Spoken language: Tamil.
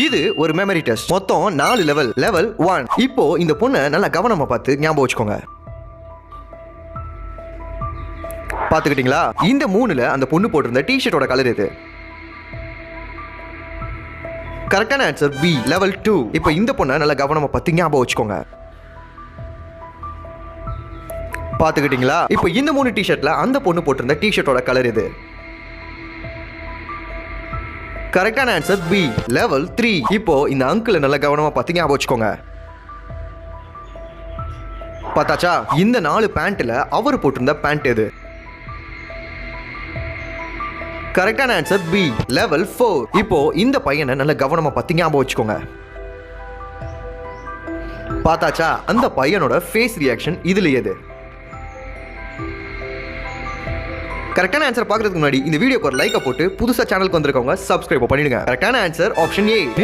இது ஒரு மெமரி டெஸ்ட். மொத்தம் 4 லெவல். லெவல் 1. இப்போ இந்த பொண்ணை நல்லா கவனமா பார்த்து ஞாபகம் வச்சுக்கோங்க. பாத்துக்கிட்டீங்களா? இந்த 3ல அந்த பொண்ணு போட்டிருந்த டி-ஷர்ட்டோட கலர் எது? கரெக்டான ஆன்சர் பி. லெவல் 2. இப்போ இந்த பொண்ணை நல்லா கவனமா பார்த்து ஞாபகம் வச்சுக்கோங்க. பாத்துக்கிட்டீங்களா? இப்போ இந்த 3 டி-ஷர்ட்ல அந்த பொண்ணு போட்டிருந்த டி-ஷர்ட்டோட கலர் எது? கரெக்டான ஆன்சர் பி. லெவல் 3. இப்போ இந்த அங்கிள் நல்லா கவனமா பார்த்து ஞாபகம் வச்சுக்கோங்க. பார்த்தாச்சா? இந்த 4 பேண்ட்ல அவர் போட்டிருந்த பேண்ட் எது? கரெக்டான ஆன்சர் பி. லெவல் 4. இப்போ இந்த பையனை நல்லா கவனமா பார்த்து ஞாபகம் வச்சுக்கோங்க. பார்த்தாச்சா? அந்த பையனோட ஃபேஸ் ரியாக்ஷன் இதுல எது? கரெக்டான ஆன்சர் பார்க்கறதுக்கு முன்னாடி இந்த வீடியோக்கு ஒரு லைக் போட்டு புதுசா சேனலுக்கு வந்திருக்கவங்க சப்ஸ்கிரைப் பண்ணிடுங்க. கரெக்டான ஆன்சர் ஆப்ஷன் ஏ.